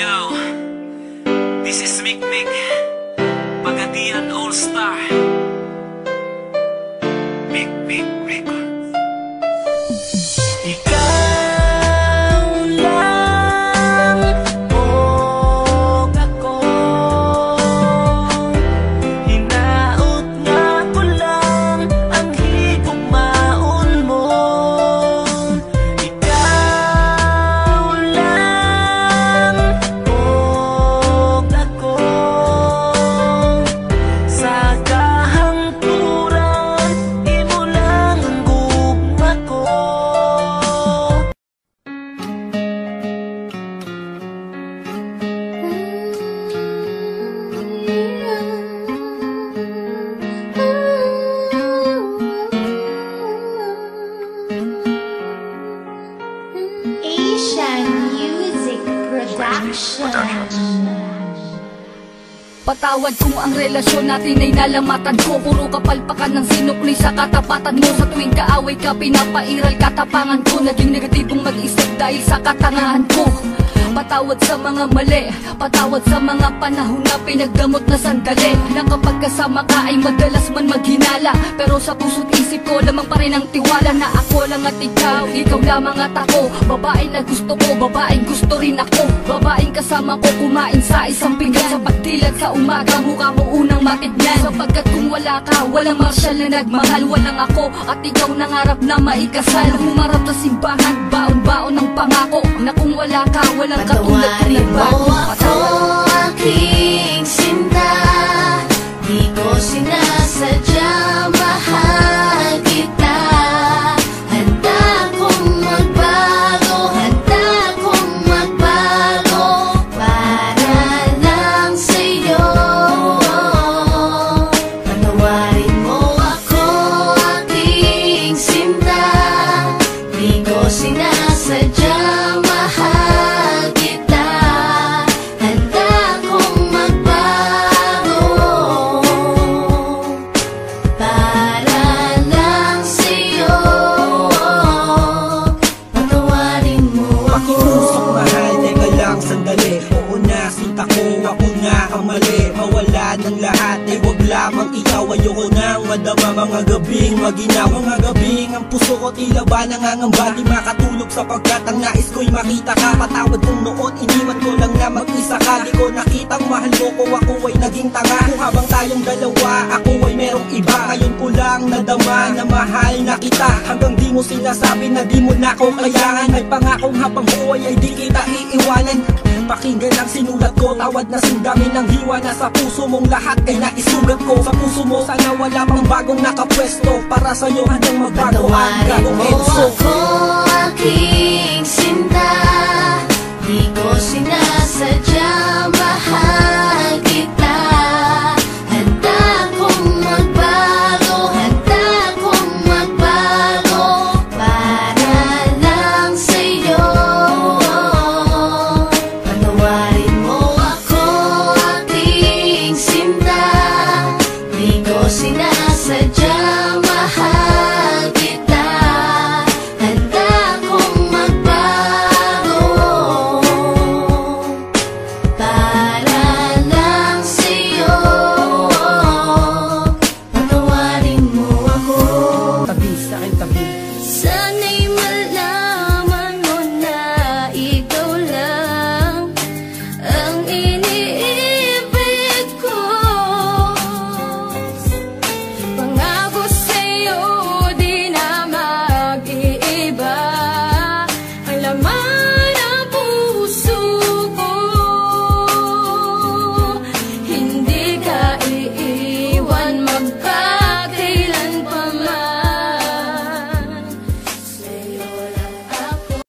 Yo, this is Mikmik, Pagadian All-Star, Mikmik Records. Ikaw lang o ako, hinaot nga ko lang ang higugmaon mo. Ikaw lang o ako, sa kahangturan imo lang ang gugma ko. Asian Music Production. Patawad kung ang relasyon natin ay nalamatan ko. Puro kapalpakan ng sinukli sa katapatan mo. Sa tuwing kaaway ka, pinapairal katapangan ko. Naging negatibong mag-isip dahil sa katangahan ko. Patawad sa mga mali, patawad sa mga panahon na pinagdamot na sandali. Na kapag kasama ka ay madalas man maghinala, pero sa puso't isip ko lamang pa rin ang tiwala na ako lang at ikaw, ikaw lamang at ako. Babae na gusto ko, babaeng gusto rin ako. Babaeng kasama ko kumain sa isang pinggan. Sa pagdilat sa umaga, mukha mo unang matignan. Sapagkat kung wala ka, walang marsyal na nagmahal. Walang ako at ikaw nangarap na maikasal. Humarap sa simbahan, baon-baon ng pangako na kung wala ka, walang katulad ko nagbago. Ako aking sinta, di ko sinasadya, mahal kita. Handa kong magbago, handa kong magbago para lang sa'yo. Patawarin mo ako aking sinta, di ko sinasadya, mahal kita. Handa kong magbago para lang sa'yo. Patawarin mo ako. Pakiusap mahal, teka lang sandali. Oo na, sinta ko, ako na ang mali. Mawala ng lahat, ay wag lamang ikaw. Ayoko nang madama mga gabing maginaw. Mga gabing ang puso ko tila ba nangangamba. Di makatulog sapagkat ang nais ko'y makita ka. Patawad kong noon, iniwan ko lang na mag-isa ka. Di ko nakitang mahal mo ko, ako ay naging tanga. Kung habang tayong dalawa, ako ay merong iba. Ngayon ko lang nadama na mahal na kita. Hanggang di mo sinasabi na di mo na ko kailangan. May pangakong habang buhay ay di kita iiwanan. Pakinggan ang sinulat ko, tawad na sindami ng hiwa. Na sa puso mong lahat ay naisugat ko. Sa puso mo sana wala pang bagong nakapwesto. Para sa'yo handang magbago ang Patawarin gagong mo Enzo. ako aking sinta, di ko sinasadya, mahal kita. Handa kong magbago, handa kong magbago para lang sa'yo. Patawarin mo ako aking sinta, di ko sinasadya, mahal kita. Handa kong magbago para lang sa'yo. Patawarin mo ako. Tabi sa akin, tabi. Sana'y